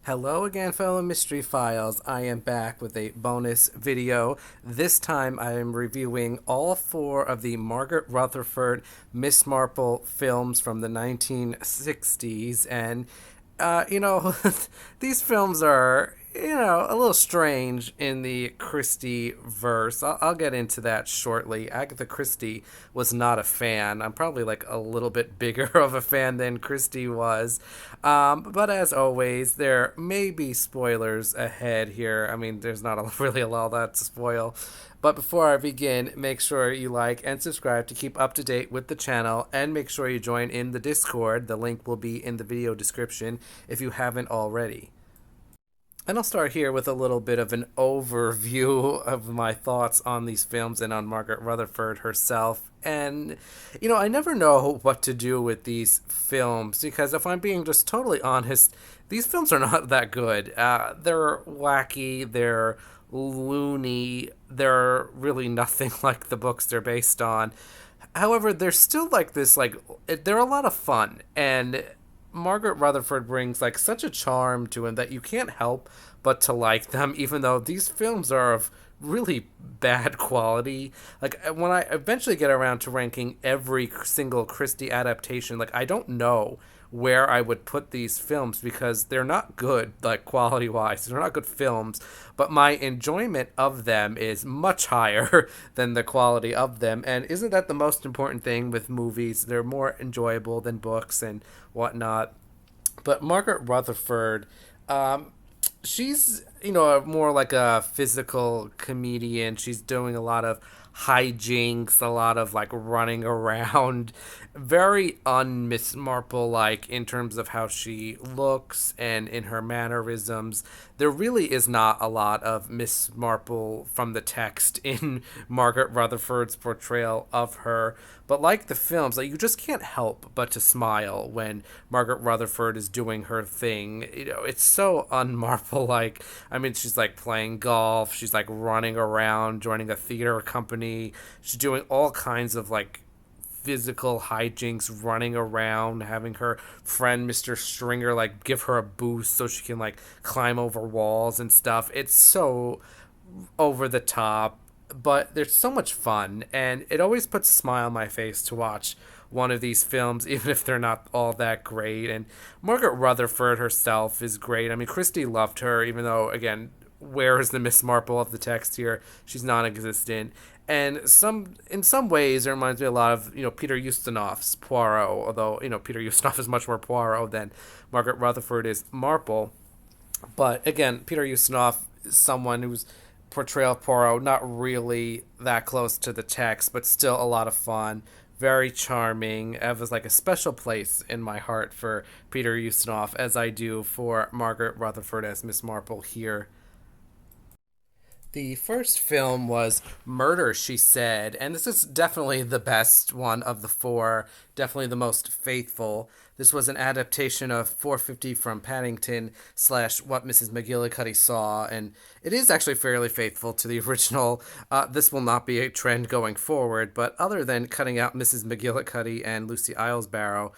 Hello again, fellow Mystery Files. I am back with a bonus video. This time I am reviewing all four of the Margaret Rutherford Miss Marple films from the 1960s. And, you know, these films are, a little strange in the Christie verse. I'll get into that shortly. Agatha Christie was not a fan. I'm probably like a little bit bigger of a fan than Christie was. But as always, there may be spoilers ahead here. I mean, there's not really a lot to spoil. But before I begin, make sure you like and subscribe to keep up to date with the channel, and make sure you join in the Discord. The link will be in the video description if you haven't already. And I'll start here with a little bit of an overview of my thoughts on these films and on Margaret Rutherford herself. And, I never know what to do with these films because if I'm being just totally honest, these films are not that good. They're wacky, they're loony, they're really nothing like the books they're based on. However, they're still like this, they're a lot of fun. And Margaret Rutherford brings like such a charm to him that you can't help but to like them, even though these films are of really bad quality. Like when I eventually get around to ranking every single Christie adaptation, like I don't know where I would put these films because they're not good, like quality wise. They're not good films, but my enjoyment of them is much higher than the quality of them. And isn't that the most important thing with movies? They're more enjoyable than books and whatnot. But Margaret Rutherford, she's more like a physical comedian. She's doing a lot of hijinks, a lot of like running around, very un-Miss Marple like in terms of how she looks and in her mannerisms. There really is not a lot of Miss Marple from the text in Margaret Rutherford's portrayal of her. But like the films, like you just can't help but to smile when Margaret Rutherford is doing her thing. It's so un-Marple like. I mean, she's like playing golf, she's like running around, joining a theater company. She's doing all kinds of like physical hijinks, running around, having her friend Mr. Stringer like give her a boost so she can like climb over walls and stuff. It's so over the top, but there's so much fun, and it always puts a smile on my face to watch one of these films, even if they're not all that great. And Margaret Rutherford herself is great. I mean, Christie loved her, even though, again, where is the Miss Marple of the text here? She's non-existent. And in some ways, it reminds me a lot of Peter Ustinov's Poirot, although Peter Ustinov is much more Poirot than Margaret Rutherford is Marple. But again, Peter Ustinov is someone who's portrayal of Poirot not really that close to the text, but still a lot of fun. Very charming. I have like a special place in my heart for Peter Ustinov, as I do for Margaret Rutherford as Miss Marple here. The first film was Murder, She Said, and this is definitely the best one of the four, definitely the most faithful. This was an adaptation of 450 from Paddington slash What Mrs. McGillicuddy Saw, and it is actually fairly faithful to the original. This will not be a trend going forward, but other than cutting out Mrs. McGillicuddy and Lucy Islesbarrow,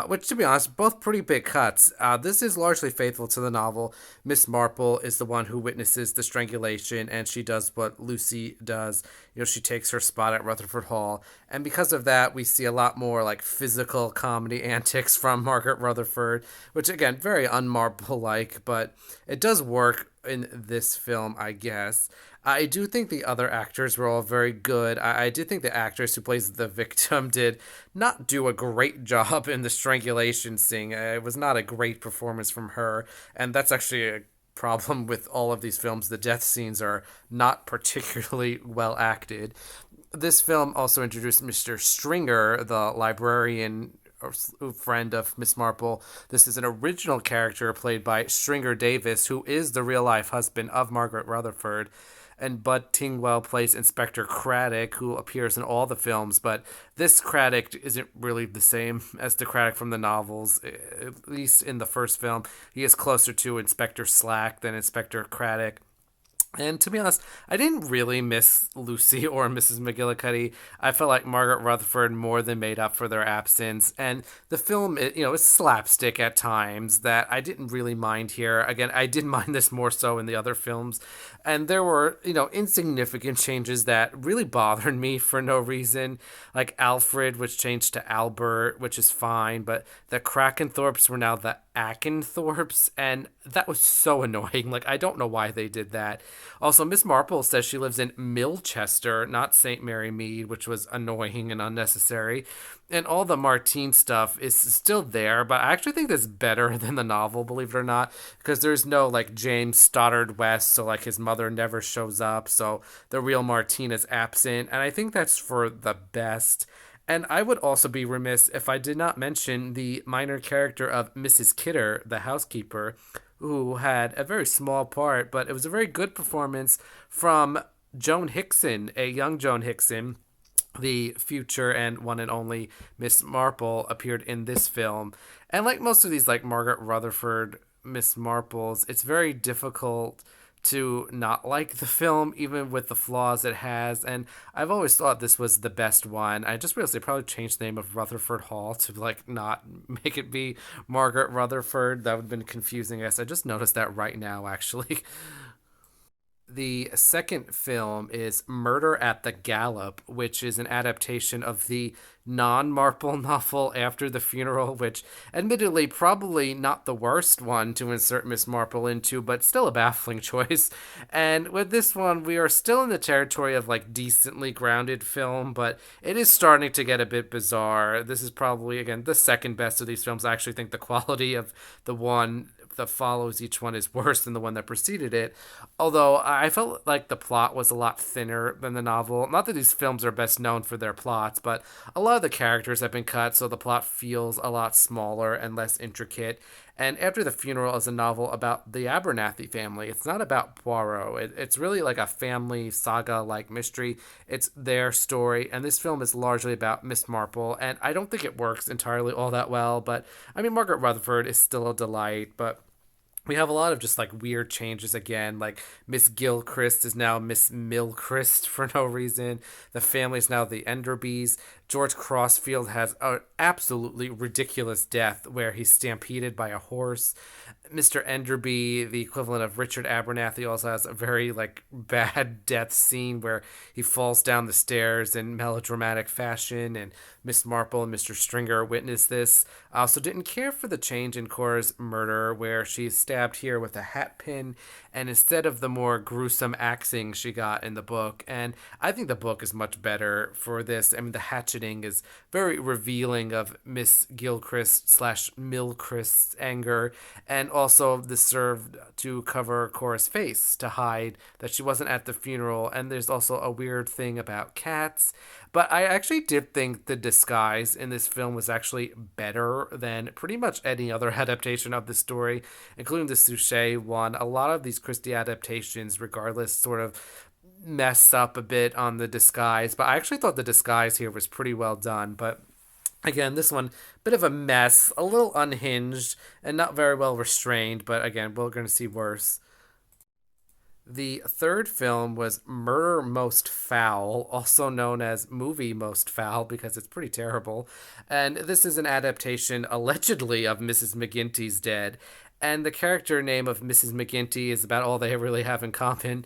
which, to be honest, both pretty big cuts. This is largely faithful to the novel. Miss Marple is the one who witnesses the strangulation, and she does what Lucy does. She takes her spot at Rutherford Hall, and because of that, we see a lot more like physical comedy antics from Margaret Rutherford, which again, very un-Marple-like, but it does work in this film, I guess. I do think the other actors were all very good. I do think the actress who plays the victim did not do a great job in the strangulation scene. It was not a great performance from her, and that's actually a problem with all of these films. The death scenes are not particularly well acted. This film also introduced Mr. Stringer, the librarian friend of Miss Marple. This is an original character played by Stringer Davis, who is the real life husband of Margaret Rutherford. And Bud Tingwell plays Inspector Craddock, who appears in all the films, but this Craddock isn't really the same as the Craddock from the novels. At least in the first film, he is closer to Inspector Slack than Inspector Craddock. And to be honest, I didn't really miss Lucy or Mrs. McGillicuddy. I felt like Margaret Rutherford more than made up for their absence. And the film, is slapstick at times that I didn't really mind here. Again, I did mind this more so in the other films. And there were, insignificant changes that really bothered me for no reason. Like Alfred, which changed to Albert, which is fine. But the Krakenthorpes were now the Akenthorpes. And that was so annoying. Like, I don't know why they did that. Also, Miss Marple says she lives in Milchester, not St. Mary Mead, which was annoying and unnecessary. And all the Martine stuff is still there, but I actually think that's better than the novel, believe it or not, because there's no like James Stoddard West, so like his mother never shows up, so the real Martine is absent, and I think that's for the best. And I would also be remiss if I did not mention the minor character of Mrs. Kidder, the housekeeper, who had a very small part, but it was a very good performance from Joan Hickson, a young Joan Hickson. The future and one and only Miss Marple appeared in this film. And like most of these, like Margaret Rutherford, Miss Marples, it's very difficult to not like the film, even with the flaws it has. And I've always thought this was the best one. I just realized they probably changed the name of Rutherford Hall to like not make it be Margaret Rutherford. That would have been confusing. I guess I just noticed that right now, actually. The second film is Murder at the Gallop, which is an adaptation of the non Marple novel After the Funeral, which admittedly probably not the worst one to insert Miss Marple into, but still a baffling choice. And with this one, we are still in the territory of like decently grounded film, but it is starting to get a bit bizarre. This is probably, again, the second best of these films. I actually think the quality of the one that follows each one is worse than the one that preceded it. Although I felt like the plot was a lot thinner than the novel. Not that these films are best known for their plots, but a lot of the characters have been cut, so the plot feels a lot smaller and less intricate. And After the Funeral is a novel about the Abernathy family. It's not about Poirot. It's really like a family saga like mystery. It's their story. And this film is largely about Miss Marple. And I don't think it works entirely all that well. But I mean, Margaret Rutherford is still a delight. But we have a lot of just like weird changes again. Like Miss Gilchrist is now Miss Milchrist for no reason. The family's now the Enderbys. George Crossfield has an absolutely ridiculous death where he's stampeded by a horse. Mr. Enderby, the equivalent of Richard Abernathy, also has a very like bad death scene where he falls down the stairs in melodramatic fashion, and Miss Marple and Mr. Stringer witness this. I also didn't care for the change in Cora's murder, where she's stabbed here with a hat pin, and instead of the more gruesome axing she got in the book. And I think the book is much better for this. I mean, the hatcheting is very revealing of Miss Gilchrist slash Milchrist's anger, and also this served to cover Cora's face to hide that she wasn't at the funeral. And there's also a weird thing about cats. But I actually did think the disguise in this film was actually better than pretty much any other adaptation of the story, including the Suchet one. A lot of these Christie adaptations, regardless, sort of mess up a bit on the disguise. But I actually thought the disguise here was pretty well done. But again, this one, bit of a mess, a little unhinged, and not very well restrained. But again, we're going to see worse. The third film was Murder Most Foul, also known as Movie Most Foul because it's pretty terrible. And this is an adaptation, allegedly, of Mrs. McGinty's Dead. And the character name of Mrs. McGinty is about all they really have in common.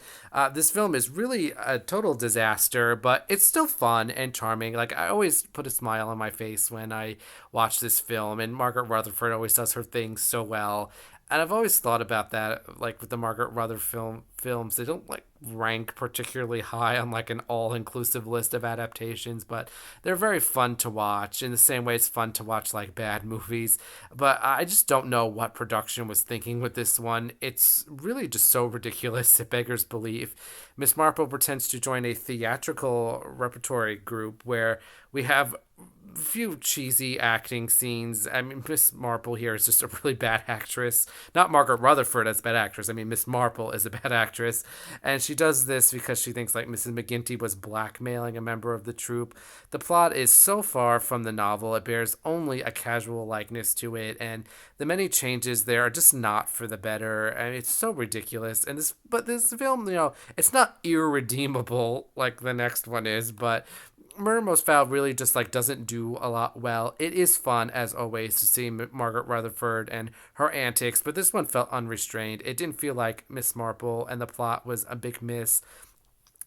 This film is really a total disaster, but it's still fun and charming. Like, I always put a smile on my face when I watch this film, and Margaret Rutherford always does her thing so well. And I've always thought about that, like with the Margaret Rutherford films, they don't like rank particularly high on like an all-inclusive list of adaptations, but they're very fun to watch. In the same way, it's fun to watch like bad movies. But I just don't know what production was thinking with this one. It's really just so ridiculous, it beggars belief. Miss Marple pretends to join a theatrical repertory group where we have few cheesy acting scenes. I mean, Miss Marple here is just a really bad actress. Not Margaret Rutherford as a bad actress. I mean, Miss Marple is a bad actress, and she does this because she thinks like Mrs. McGinty was blackmailing a member of the troupe. The plot is so far from the novel; it bears only a casual likeness to it, and the many changes there are just not for the better. And it's so ridiculous. And this film, it's not irredeemable like the next one is, but Murder Most Foul really just like doesn't do a lot well. It is fun as always to see Margaret Rutherford and her antics, but this one felt unrestrained. It didn't feel like Miss Marple, and the plot was a big miss.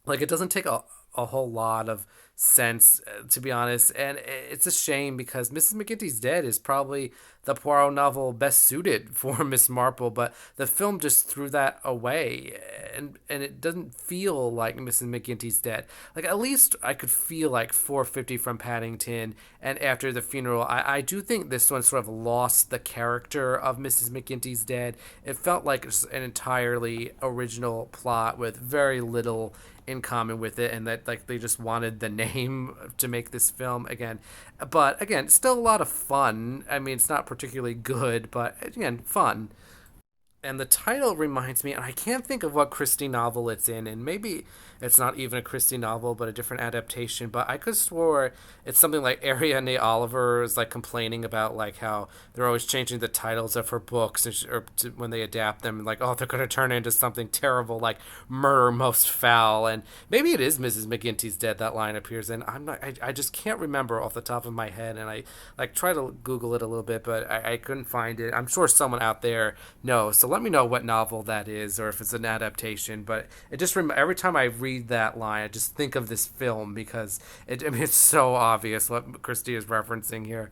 Like it doesn't take a whole lot of sense, to be honest, and it's a shame because Mrs. McGinty's Dead is probably the Poirot novel best suited for Miss Marple, but the film just threw that away, and it doesn't feel like Mrs. McGinty's Dead. Like at least I could feel like 450 from Paddington, and After the Funeral. I do think this one sort of lost the character of Mrs. McGinty's Dead. It felt like an entirely original plot with very little in common with it, and that like they just wanted the name to make this film again. But again, still a lot of fun. I mean, it's not particularly good, but again, fun. And the title reminds me, and I can't think of what Christie novel it's in, and maybe it's not even a Christie novel, but a different adaptation. But I could swore it's something like Ariadne Oliver is like complaining about like how they're always changing the titles of her books, when they adapt them, and like, oh, they're going to turn into something terrible like Murder Most Foul, and maybe it is Mrs. McGinty's Dead that line appears in. I just can't remember off the top of my head, and I like try to Google it a little bit, but I couldn't find it. I'm sure someone out there knows, so let me know what novel that is or if it's an adaptation. But it just every time I read that line, I just think of this film because I mean, it's so obvious what Christie is referencing here.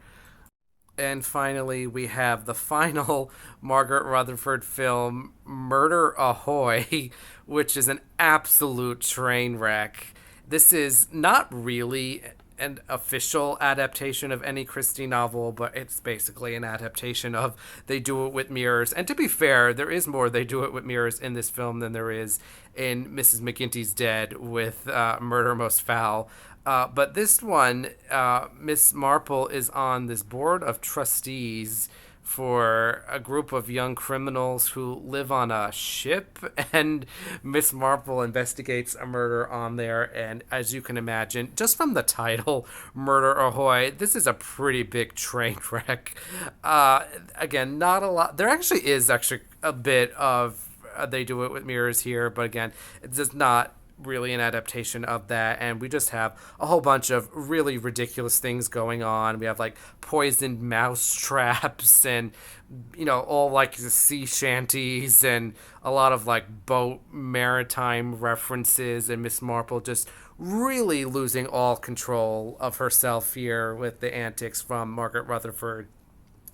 And finally, we have the final Margaret Rutherford film, Murder Ahoy, which is an absolute train wreck. This is not really an official adaptation of any Christie novel, but it's basically an adaptation of They Do It With Mirrors. And to be fair, there is more They Do It With Mirrors in this film than there is in Mrs. McGinty's Dead with Murder Most Foul. But this one, Miss Marple is on this board of trustees for a group of young criminals who live on a ship, and Miss Marple investigates a murder on there. And as you can imagine, just from the title, Murder Ahoy, this is a pretty big train wreck. Again, not a lot. There actually is a bit of They Do It With Mirrors here, but again, it's just not really an adaptation of that, and we just have a whole bunch of really ridiculous things going on. We have like poisoned mouse traps, and all like the sea shanties, and a lot of like boat maritime references, and Miss Marple just really losing all control of herself here with the antics from Margaret Rutherford.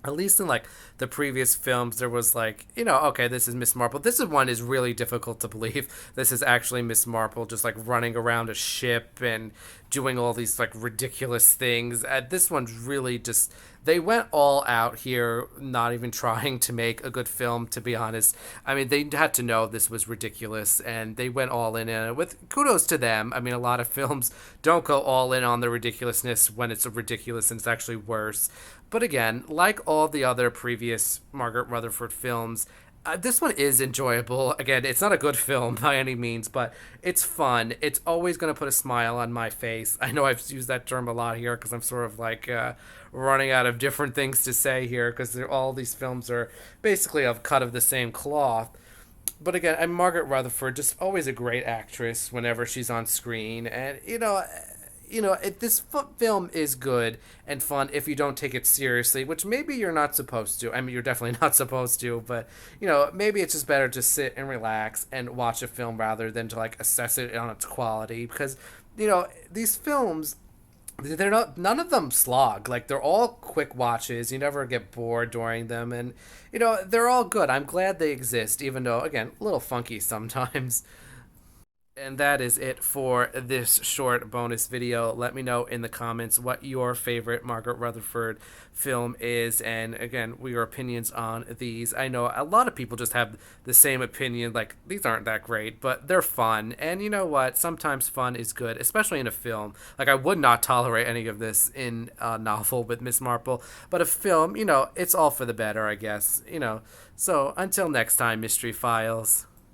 At least in like the previous films, there was like, okay, this is Miss Marple. This one is really difficult to believe. This is actually Miss Marple just like running around a ship and doing all these like ridiculous things. This one's really just, they went all out here, not even trying to make a good film, to be honest. I mean, they had to know this was ridiculous, and they went all in it. With kudos to them. I mean, a lot of films don't go all in on the ridiculousness when it's ridiculous and it's actually worse. But again, like all the other previous Margaret Rutherford films, this one is enjoyable. Again, it's not a good film by any means, but it's fun. It's always going to put a smile on my face. I know I've used that term a lot here because I'm sort of like running out of different things to say here because all these films are basically a cut of the same cloth. But again, I'm Margaret Rutherford, just always a great actress whenever she's on screen. And, this film is good and fun if you don't take it seriously, which maybe you're not supposed to. I mean, you're definitely not supposed to, but, maybe it's just better to sit and relax and watch a film rather than to, like, assess it on its quality. Because, these films, they're not, none of them slog. Like, they're all quick watches. You never get bored during them. And, they're all good. I'm glad they exist, even though, again, a little funky sometimes. And that is it for this short bonus video. Let me know in the comments what your favorite Margaret Rutherford film is, and again, your opinions on these. I know a lot of people just have the same opinion, like these aren't that great, but they're fun. And you know what? Sometimes fun is good, especially in a film. Like I would not tolerate any of this in a novel with Miss Marple, but a film, it's all for the better, I guess. So until next time, Mystery Files.